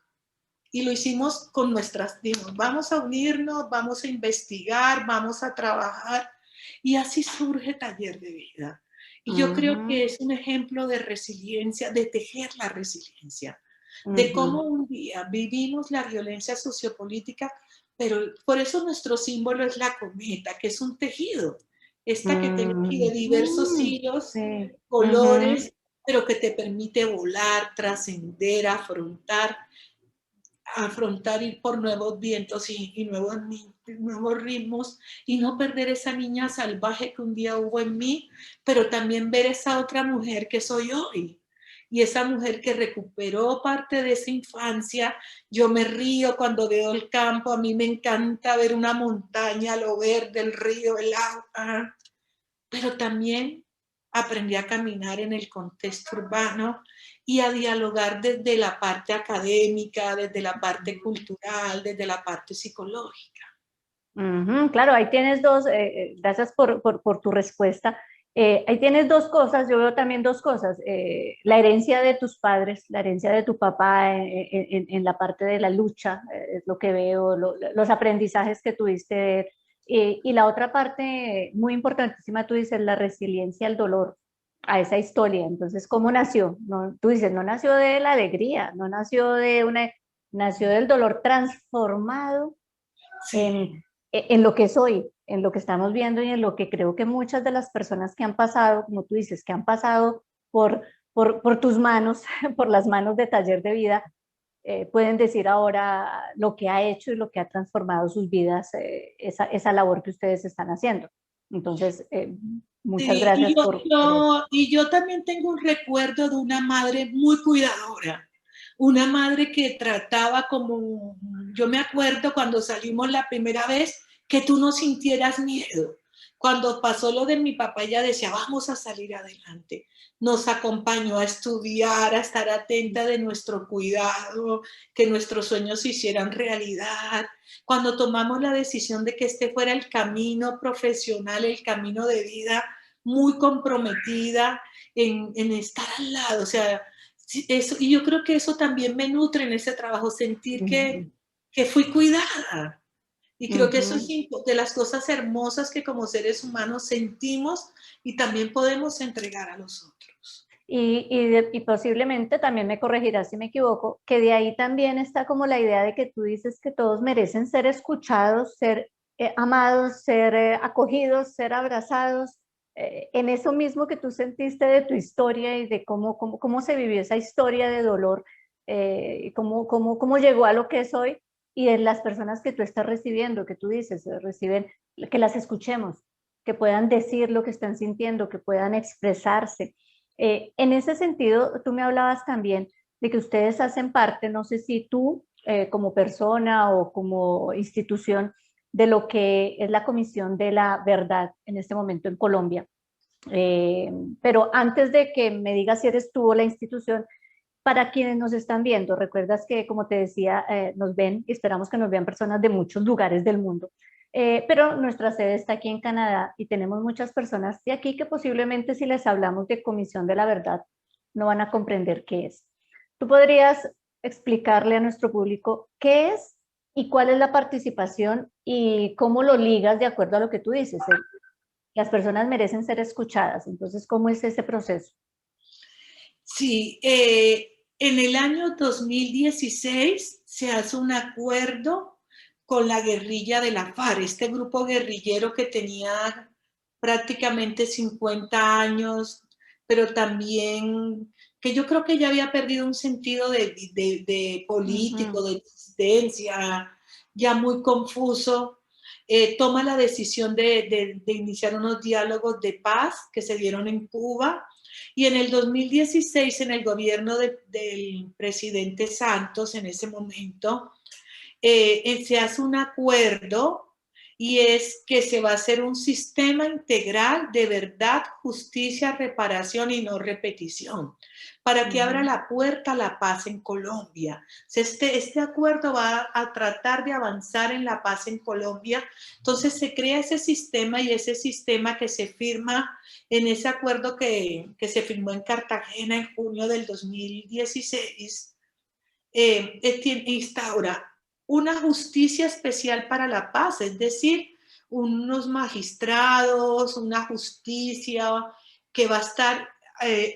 [SPEAKER 2] Y lo hicimos con nuestras, dijimos, vamos a unirnos, vamos a investigar, vamos a trabajar. Y así surge Taller de Vida. Y yo creo que es un ejemplo de resiliencia, de tejer la resiliencia, de cómo un día vivimos la violencia sociopolítica, pero por eso nuestro símbolo es la cometa, que es un tejido, esta que tiene aquí de diversos hilos,
[SPEAKER 1] Sí.
[SPEAKER 2] colores, pero que te permite volar, trascender, afrontar, ir por nuevos vientos y nuevos ritmos, y no perder esa niña salvaje que un día hubo en mí, pero también ver esa otra mujer que soy hoy. Y esa mujer que recuperó parte de esa infancia. Yo me río cuando veo el campo, a mí me encanta ver una montaña, lo verde, el río, el agua, pero también aprendí a caminar en el contexto urbano y a dialogar desde la parte académica, desde la parte cultural, desde la parte psicológica.
[SPEAKER 1] Claro, ahí tienes dos, gracias por tu respuesta. Ahí tienes dos cosas, yo veo también dos cosas. La herencia de tus padres, la herencia de tu papá en la parte de la lucha, es lo que veo, los aprendizajes que tuviste de él. Y la otra parte muy importantísima, tú dices, la resiliencia al dolor, a esa historia. Entonces, ¿cómo nació? No, tú dices, no nació de la alegría, no nació de una, nació del dolor transformado
[SPEAKER 2] Sí.
[SPEAKER 1] en lo que soy, en lo que estamos viendo y en lo que creo que muchas de las personas que han pasado, como tú dices, que han pasado por tus manos, por las manos de Taller de Vida, pueden decir ahora lo que ha hecho y lo que ha transformado sus vidas, esa labor que ustedes están haciendo. Entonces, muchas
[SPEAKER 2] Sí,
[SPEAKER 1] gracias por eso.
[SPEAKER 2] y yo también tengo un recuerdo de una madre muy cuidadora, una madre que trataba como, yo me acuerdo cuando salimos la primera vez, que tú no sintieras miedo. Cuando pasó lo de mi papá, ella decía, vamos a salir adelante. Nos acompañó a estudiar, a estar atenta de nuestro cuidado, que nuestros sueños se hicieran realidad. Cuando tomamos la decisión de que este fuera el camino profesional, el camino de vida, muy comprometida en estar al lado, o sea, eso, y yo creo que eso también me nutre en ese trabajo, sentir que fui cuidada. Y creo que eso es de las cosas hermosas que como seres humanos sentimos y también podemos entregar a los otros.
[SPEAKER 1] Y posiblemente también me corregirás si me equivoco, que de ahí también está como la idea de que tú dices que todos merecen ser escuchados, ser amados, ser acogidos, ser abrazados, en eso mismo que tú sentiste de tu historia y de cómo se vivió esa historia de dolor, y cómo llegó a lo que es hoy, y de las personas que tú estás recibiendo, que tú dices, reciben, que las escuchemos, que puedan decir lo que están sintiendo, que puedan expresarse. En ese sentido, tú me hablabas también de que ustedes hacen parte, no sé si tú como persona o como institución, de lo que es la Comisión de la Verdad en este momento en Colombia. Pero antes de que me digas si eres tú o la institución, para quienes nos están viendo, recuerdas que, como te decía, nos ven y esperamos que nos vean personas de muchos lugares del mundo. Pero nuestra sede está aquí en Canadá y tenemos muchas personas de aquí que posiblemente si les hablamos de Comisión de la Verdad no van a comprender qué es. ¿Tú podrías explicarle a nuestro público qué es y cuál es la participación y cómo lo ligas de acuerdo a lo que tú dices? Las personas merecen ser escuchadas, entonces, ¿cómo es ese proceso?
[SPEAKER 2] Sí, en el año 2016 se hace un acuerdo con la guerrilla de la FARC, este grupo guerrillero que tenía prácticamente 50 años pero también que yo creo que ya había perdido un sentido de político, de existencia, ya muy confuso, toma la decisión de iniciar unos diálogos de paz que se dieron en Cuba, y en el 2016, en el gobierno del presidente Santos, en ese momento, se hace un acuerdo y es que se va a hacer un sistema integral de verdad, justicia, reparación y no repetición, para que abra la puerta a la paz en Colombia. Este acuerdo va a tratar de avanzar en la paz en Colombia. Entonces se crea ese sistema, y ese sistema que se firma en ese acuerdo que se firmó en Cartagena en junio del 2016, instaura una justicia especial para la paz, es decir, unos magistrados, una justicia que va a estar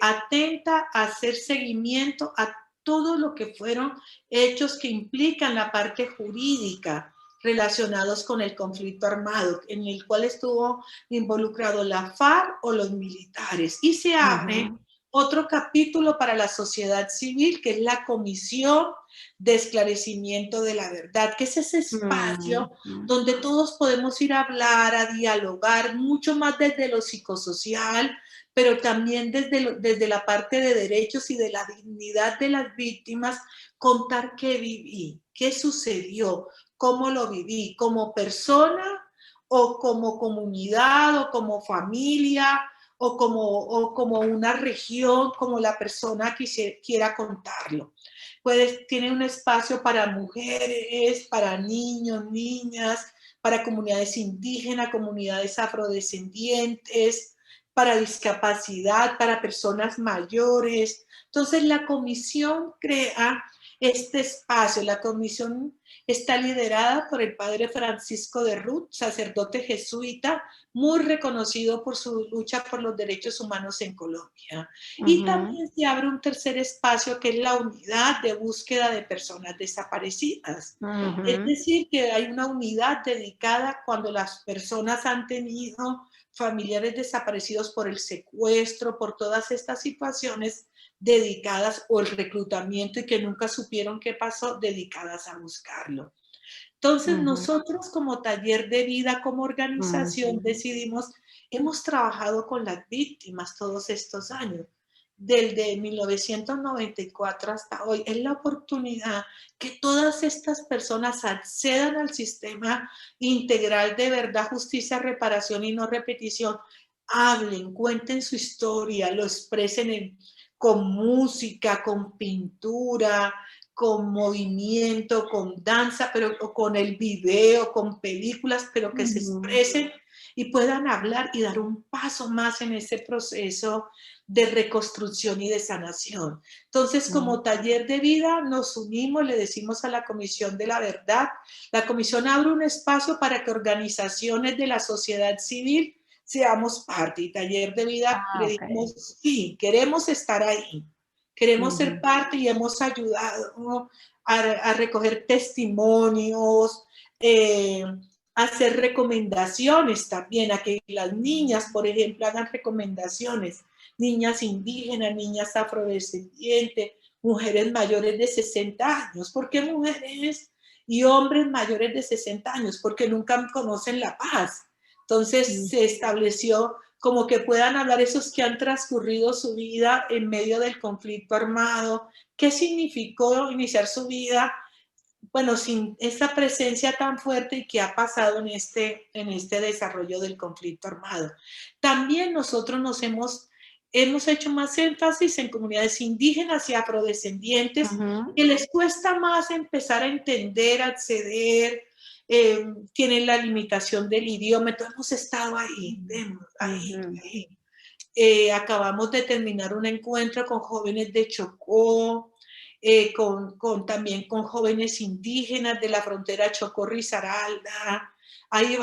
[SPEAKER 2] atenta a hacer seguimiento a todo lo que fueron hechos que implican la parte jurídica relacionados con el conflicto armado, en el cual estuvo involucrado la FARC o los militares. Y se abre otro capítulo para la sociedad civil, que es la Comisión de Esclarecimiento de la Verdad, que es ese espacio donde todos podemos ir a hablar, a dialogar, mucho más desde lo psicosocial, pero también desde la parte de derechos y de la dignidad de las víctimas, contar qué viví, qué sucedió, cómo lo viví, como persona o como comunidad o como familia, o como una región, como la persona quiera contarlo. Tiene un espacio para mujeres, para niños, niñas, para comunidades indígenas, comunidades afrodescendientes, para discapacidad, para personas mayores. Entonces la comisión crea este espacio. La comisión está liderada por el padre Francisco de Ruth, sacerdote jesuita, muy reconocido por su lucha por los derechos humanos en Colombia. Y también se abre un tercer espacio, que es la unidad de búsqueda de personas desaparecidas. Es decir, que hay una unidad dedicada cuando las personas han tenido familiares desaparecidos por el secuestro, por todas estas situaciones dedicadas, o el reclutamiento y que nunca supieron qué pasó, dedicadas a buscarlo. Entonces nosotros como Taller de Vida, como organización, decidimos, hemos trabajado con las víctimas todos estos años, desde 1994 hasta hoy. Es la oportunidad que todas estas personas accedan al sistema integral de verdad, justicia, reparación y no repetición, hablen, cuenten su historia, lo expresen con música, con pintura, con movimiento, con danza, pero con el video, con películas, pero que se expresen y puedan hablar y dar un paso más en ese proceso de reconstrucción y de sanación. Entonces, como Taller de Vida, nos unimos, le decimos a la Comisión de la Verdad. La Comisión abre un espacio para que organizaciones de la sociedad civil seamos parte, y Taller de Vida le dijimos, sí, queremos estar ahí. Queremos ser parte, y hemos ayudado a recoger testimonios, a hacer recomendaciones también, a que las niñas, por ejemplo, hagan recomendaciones. Niñas indígenas, niñas afrodescendientes, mujeres mayores de 60 años. ¿Por qué mujeres y hombres mayores de 60 años? Porque nunca conocen la paz. Entonces se estableció como que puedan hablar esos que han transcurrido su vida en medio del conflicto armado. ¿Qué significó iniciar su vida, bueno, sin esa presencia tan fuerte, y qué ha pasado en este desarrollo del conflicto armado? También nosotros hemos hecho más énfasis en comunidades indígenas y afrodescendientes, que les cuesta más empezar a entender, acceder, tienen la limitación del idioma. Entonces hemos estado ahí. Acabamos de terminar un encuentro con jóvenes de Chocó, también con jóvenes indígenas de la frontera Chocó-Risaralda. Ahí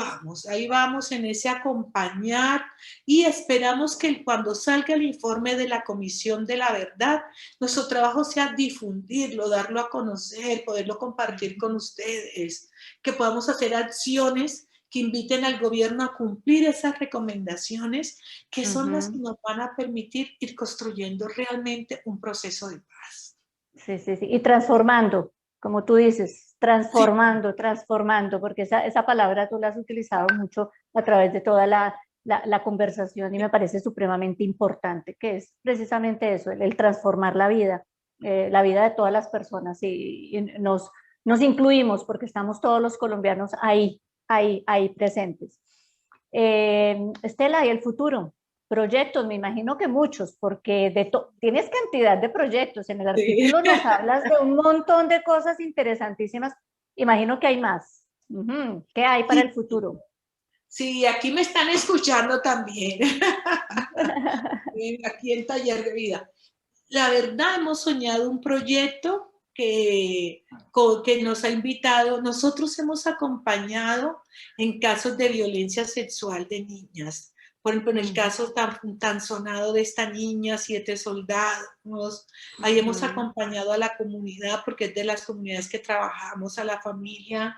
[SPEAKER 2] vamos en ese acompañar, y esperamos que cuando salga el informe de la Comisión de la Verdad, nuestro trabajo sea difundirlo, darlo a conocer, poderlo compartir con ustedes, que podamos hacer acciones que inviten al gobierno a cumplir esas recomendaciones que son las que nos van a permitir ir construyendo realmente un proceso de paz.
[SPEAKER 1] Sí, sí, sí. Y transformando, como tú dices,
[SPEAKER 2] Sí,
[SPEAKER 1] transformando, porque esa palabra tú la has utilizado mucho a través de toda la conversación y me parece supremamente importante, que es precisamente eso, el transformar la vida de todas las personas y nos incluimos porque estamos todos los colombianos ahí presentes. Estela, ¿y el futuro? Proyectos, me imagino que muchos, porque tienes cantidad de proyectos. En el
[SPEAKER 2] sí.
[SPEAKER 1] artículo nos hablas de un montón de cosas interesantísimas. Imagino que hay más. ¿Qué hay para el
[SPEAKER 2] Sí,
[SPEAKER 1] futuro?
[SPEAKER 2] sí, aquí me están escuchando también, aquí en Taller de Vida. La verdad, hemos soñado un proyecto que nos ha invitado, nosotros hemos acompañado en casos de violencia sexual de niñas. Por ejemplo, en el caso tan sonado de esta niña, 7 soldados, ahí hemos acompañado a la comunidad, porque es de las comunidades que trabajamos, a la familia.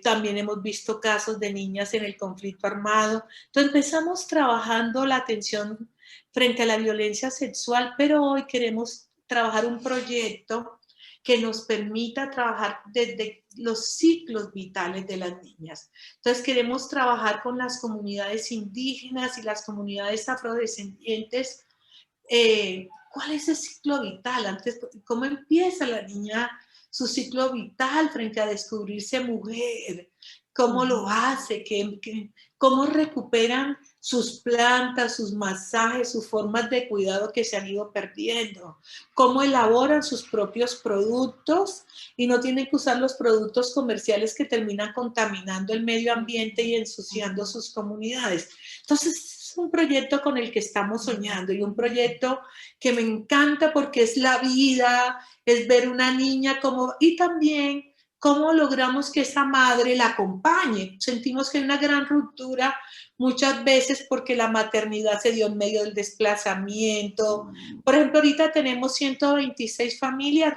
[SPEAKER 2] También hemos visto casos de niñas en el conflicto armado. Entonces empezamos trabajando la atención frente a la violencia sexual, pero hoy queremos trabajar un proyecto que nos permita trabajar desde los ciclos vitales de las niñas. Entonces queremos trabajar con las comunidades indígenas y las comunidades afrodescendientes. ¿Cuál es el ciclo vital? Antes, ¿cómo empieza la niña su ciclo vital frente a descubrirse mujer? ¿Cómo lo hace? ¿Cómo recuperan sus plantas, sus masajes, sus formas de cuidado que se han ido perdiendo? ¿Cómo elaboran sus propios productos y no tienen que usar los productos comerciales que terminan contaminando el medio ambiente y ensuciando sus comunidades? Entonces, es un proyecto con el que estamos soñando y un proyecto que me encanta porque es la vida, es ver una niña como, y también cómo logramos que esa madre la acompañe. Sentimos que hay una gran ruptura muchas veces porque la maternidad se dio en medio del desplazamiento. Por ejemplo, ahorita tenemos 126 familias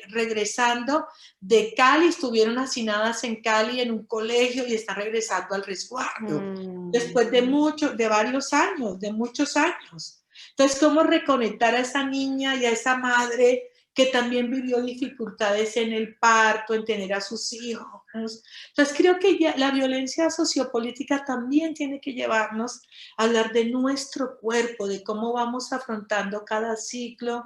[SPEAKER 2] regresando de Cali, estuvieron hacinadas en Cali en un colegio y están regresando al resguardo. Después de varios años, de muchos años. Entonces, ¿cómo reconectar a esa niña y a esa madre que también vivió dificultades en el parto, en tener a sus hijos? Entonces, creo que ya la violencia sociopolítica también tiene que llevarnos a hablar de nuestro cuerpo, de cómo vamos afrontando cada ciclo,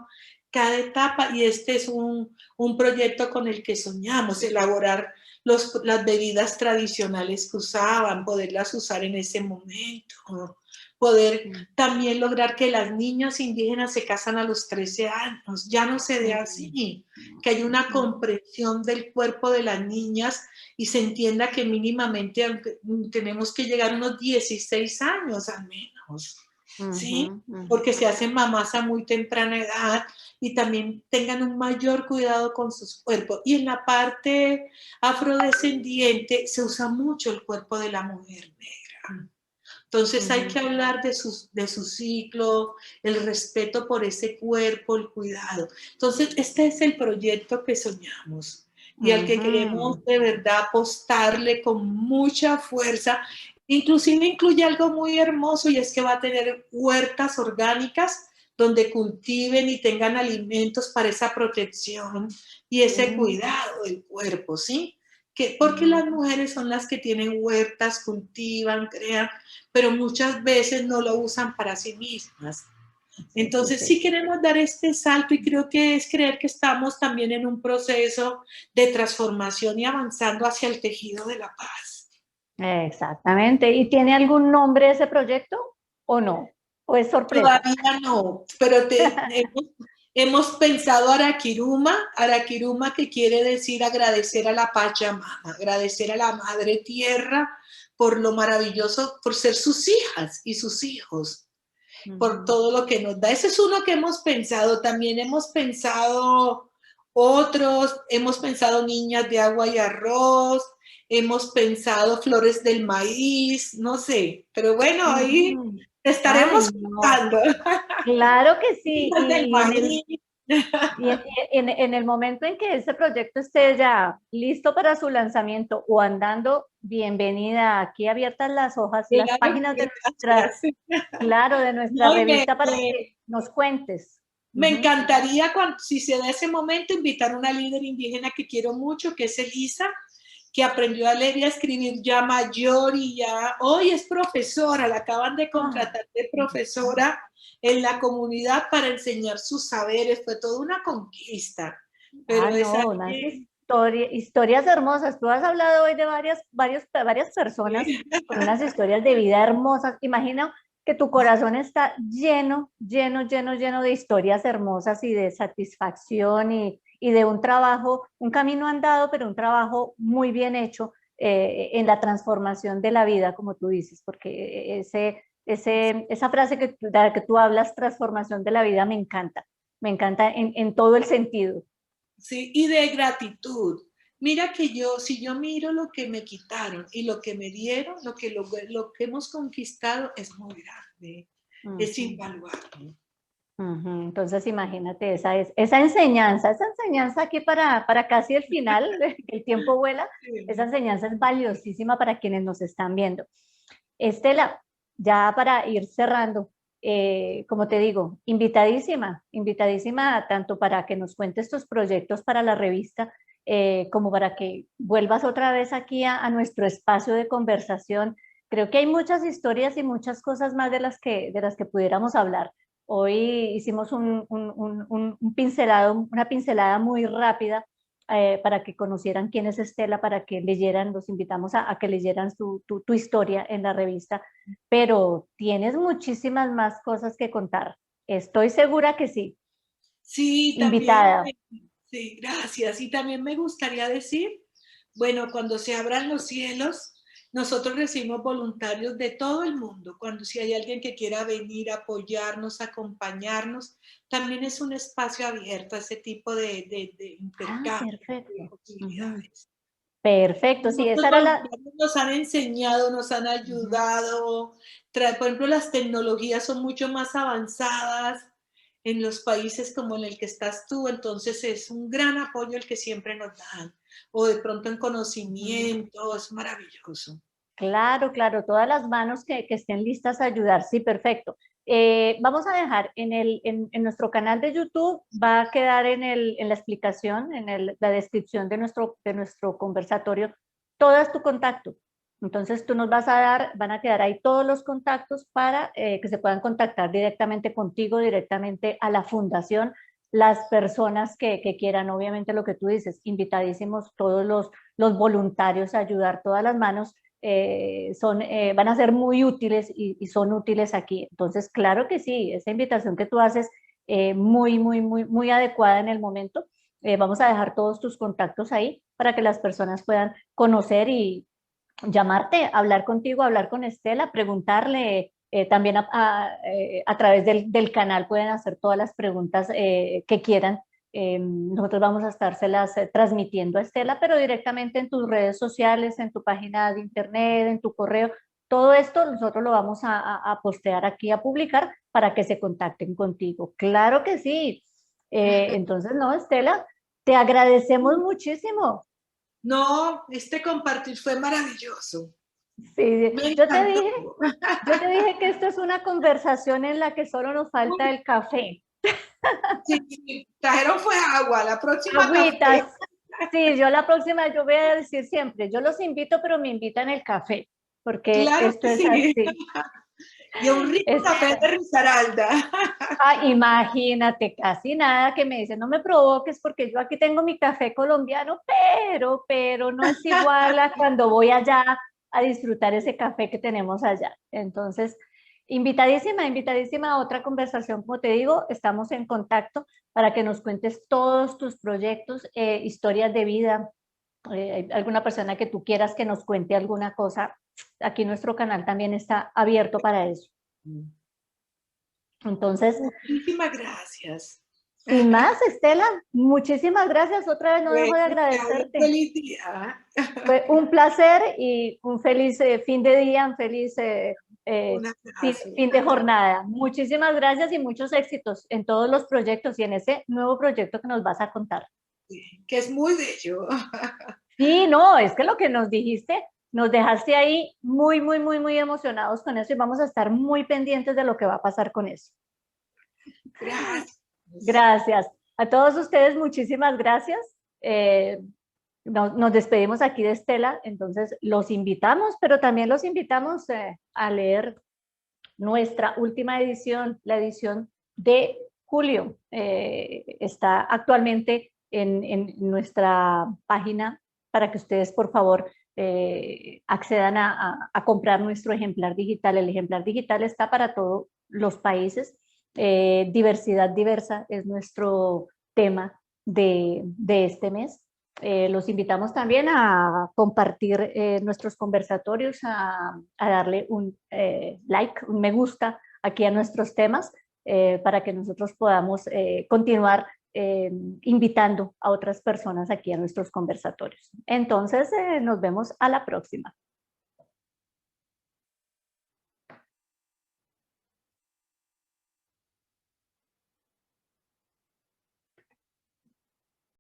[SPEAKER 2] cada etapa, y este es un proyecto con el que soñamos, elaborar las bebidas tradicionales que usaban, poderlas usar en ese momento, poder también lograr que las niñas indígenas se casan a los 13 años, ya no se dé así, que hay una comprensión del cuerpo de las niñas y se entienda que mínimamente tenemos que llegar a unos 16 años al menos, ¿sí? Porque se hacen mamás a muy temprana edad y también tengan un mayor cuidado con sus cuerpos. Y en la parte afrodescendiente se usa mucho el cuerpo de la mujer negra. Entonces hay que hablar de su ciclo, el respeto por ese cuerpo, el cuidado. Entonces este es el proyecto que soñamos y al que queremos de verdad apostarle con mucha fuerza. Inclusive incluye algo muy hermoso y es que va a tener huertas orgánicas donde cultiven y tengan alimentos para esa protección y ese cuidado del cuerpo, ¿sí? Porque las mujeres son las que tienen huertas, cultivan, crean, pero muchas veces no lo usan para sí mismas. Entonces sí queremos dar este salto y creo que es creer que estamos también en un proceso de transformación y avanzando hacia el tejido de la paz.
[SPEAKER 1] Exactamente. ¿Y tiene algún nombre ese proyecto o no? ¿O es sorpresa?
[SPEAKER 2] Todavía no, pero hemos pensado Araquiruma que quiere decir agradecer a la Pachamama, agradecer a la Madre Tierra por lo maravilloso, por ser sus hijas y sus hijos, por todo lo que nos da. Ese es uno que hemos pensado. También hemos pensado otros, hemos pensado niñas de agua y arroz, hemos pensado flores del maíz, no sé, pero bueno, ahí
[SPEAKER 1] Ay,
[SPEAKER 2] estaremos
[SPEAKER 1] no.
[SPEAKER 2] contando.
[SPEAKER 1] Claro que sí.
[SPEAKER 2] Del
[SPEAKER 1] Y en el,
[SPEAKER 2] maíz.
[SPEAKER 1] Y en el momento en que este proyecto esté ya listo para su lanzamiento o andando, bienvenida, aquí abiertas las hojas, las
[SPEAKER 2] Claro,
[SPEAKER 1] páginas de nuestra,
[SPEAKER 2] gracias.
[SPEAKER 1] claro, de nuestra
[SPEAKER 2] No,
[SPEAKER 1] revista para que nos cuentes.
[SPEAKER 2] me
[SPEAKER 1] Ujú.
[SPEAKER 2] encantaría, si se da ese momento, invitar a una líder indígena que quiero mucho, que es Elisa, que aprendió a leer y a escribir ya mayor y ya hoy es profesora, la acaban de
[SPEAKER 1] Ah,
[SPEAKER 2] contratar de profesora en la comunidad para enseñar sus saberes, fue toda una conquista, pero es
[SPEAKER 1] no, unas
[SPEAKER 2] alguien,
[SPEAKER 1] historias hermosas. Tú has hablado hoy de varias personas
[SPEAKER 2] sí,
[SPEAKER 1] con unas historias de vida hermosas. Imagina que tu corazón está lleno, lleno, lleno, lleno de historias hermosas y de satisfacción y de un trabajo, un camino andado, pero un trabajo muy bien hecho en la transformación de la vida, como tú dices, porque esa frase de la que tú hablas, transformación de la vida, me encanta en todo el sentido.
[SPEAKER 2] sí, y de gratitud. Mira que yo, si yo miro lo que me quitaron y lo que me dieron, lo que hemos conquistado es muy grande, es
[SPEAKER 1] Ujú,
[SPEAKER 2] invaluable.
[SPEAKER 1] ujú. Entonces imagínate esa enseñanza aquí para casi el final, que el tiempo vuela, esa
[SPEAKER 2] Sí.
[SPEAKER 1] enseñanza es valiosísima para quienes nos están viendo. Estela, ya para ir cerrando, como te digo, invitadísima, invitadísima tanto para que nos cuentes tus proyectos para la revista, como para que vuelvas otra vez aquí a nuestro espacio de conversación. Creo que hay muchas historias y muchas cosas más de las que pudiéramos hablar. Hoy hicimos un pincelado, una pincelada muy rápida para que conocieran quién es Estela, para que leyeran, los invitamos a que leyeran tu historia en la revista, pero tienes muchísimas más cosas que contar. Estoy segura que sí.
[SPEAKER 2] Sí, también,
[SPEAKER 1] Invitada.
[SPEAKER 2] sí, gracias. Y también me gustaría decir, bueno, cuando se abran los cielos, nosotros recibimos voluntarios de todo el mundo. Cuando si hay alguien que quiera venir, apoyarnos, acompañarnos, también es un espacio abierto a ese tipo de
[SPEAKER 1] Ah,
[SPEAKER 2] intercambio, de
[SPEAKER 1] perfecto. Ujú.
[SPEAKER 2] posibilidades.
[SPEAKER 1] Perfecto, sí, esa
[SPEAKER 2] Muchos
[SPEAKER 1] era la...
[SPEAKER 2] voluntarios nos han enseñado, nos han
[SPEAKER 1] Ujú.
[SPEAKER 2] ayudado. Por ejemplo, las tecnologías son mucho más avanzadas en los países como en el que estás tú, entonces es un gran apoyo el que siempre nos dan. O de pronto en
[SPEAKER 1] Ujú.
[SPEAKER 2] conocimiento, es maravilloso.
[SPEAKER 1] Claro, claro, todas las manos que estén listas a ayudar, sí, perfecto. Vamos a dejar en nuestro canal de YouTube, va a quedar en la explicación, la descripción de nuestro conversatorio, todo es tu contacto. Entonces tú nos vas a dar, van a quedar ahí todos los contactos para que se puedan contactar directamente contigo, directamente a la fundación, las personas que quieran, obviamente lo que tú dices, invitadísimos todos los voluntarios a ayudar, todas las manos van a ser muy útiles y son útiles aquí. Entonces, claro que sí, esa invitación que tú haces, muy, muy, muy, muy adecuada en el momento. Vamos a dejar todos tus contactos ahí para que las personas puedan conocer y llamarte, hablar contigo, hablar con Estela, preguntarle. También a través del canal pueden hacer todas las preguntas que quieran. Nosotros vamos a estárselas transmitiendo a Estela, pero directamente en tus redes sociales, en tu página de internet, en tu correo. Todo esto nosotros lo vamos a postear aquí, a publicar para que se contacten contigo. Claro que sí. Entonces, no, Estela, te agradecemos muchísimo.
[SPEAKER 2] No, este compartir fue maravilloso.
[SPEAKER 1] Sí,
[SPEAKER 2] Me encantó.
[SPEAKER 1] yo te dije que esto es una conversación en la que solo nos falta el café.
[SPEAKER 2] Sí, sí, trajeron fue agua, la próxima
[SPEAKER 1] Agüitas.
[SPEAKER 2] café.
[SPEAKER 1] Sí, yo la próxima, yo voy a decir siempre, yo los invito, pero me invitan el café, porque
[SPEAKER 2] Claro
[SPEAKER 1] esto
[SPEAKER 2] que
[SPEAKER 1] es
[SPEAKER 2] sí.
[SPEAKER 1] así.
[SPEAKER 2] Y un rico café
[SPEAKER 1] Estela,
[SPEAKER 2] de Risaralda.
[SPEAKER 1] imagínate, casi nada que me dicen, no me provoques porque yo aquí tengo mi café colombiano, pero no es igual a cuando voy allá a disfrutar ese café que tenemos allá. Entonces, invitadísima, invitadísima a otra conversación, como te digo, estamos en contacto para que nos cuentes todos tus proyectos, historias de vida, hay alguna persona que tú quieras que nos cuente alguna cosa. Aquí nuestro canal también está abierto para eso. Entonces,
[SPEAKER 2] Muchísimas gracias.
[SPEAKER 1] sin más, Estela, muchísimas gracias. Otra vez no dejo de
[SPEAKER 2] Bueno, que haya un
[SPEAKER 1] agradecerte.
[SPEAKER 2] feliz día.
[SPEAKER 1] Fue un placer y un feliz fin de día, un feliz eh,
[SPEAKER 2] Un
[SPEAKER 1] fin,
[SPEAKER 2] abrazo.
[SPEAKER 1] fin de jornada. Muchísimas gracias y muchos éxitos en todos los proyectos y en ese nuevo proyecto que nos vas a contar.
[SPEAKER 2] Que es muy bello.
[SPEAKER 1] Sí, no, es que lo que nos dijiste, nos dejaste ahí muy, muy, muy, muy emocionados con eso y vamos a estar muy pendientes de lo que va a pasar con eso.
[SPEAKER 2] Gracias.
[SPEAKER 1] Gracias. A todos ustedes, muchísimas gracias. Nos despedimos aquí de Estela, entonces los invitamos, pero también los invitamos a leer nuestra última edición, la edición de julio. Está actualmente en nuestra página para que ustedes, por favor, accedan a comprar nuestro ejemplar digital. El ejemplar digital está para todos los países. Diversidad diversa es nuestro tema de este mes. Los invitamos también a compartir nuestros conversatorios, a darle un like, un me gusta aquí a nuestros temas para que nosotros podamos continuar invitando a otras personas aquí a nuestros conversatorios. Entonces, nos vemos a la próxima.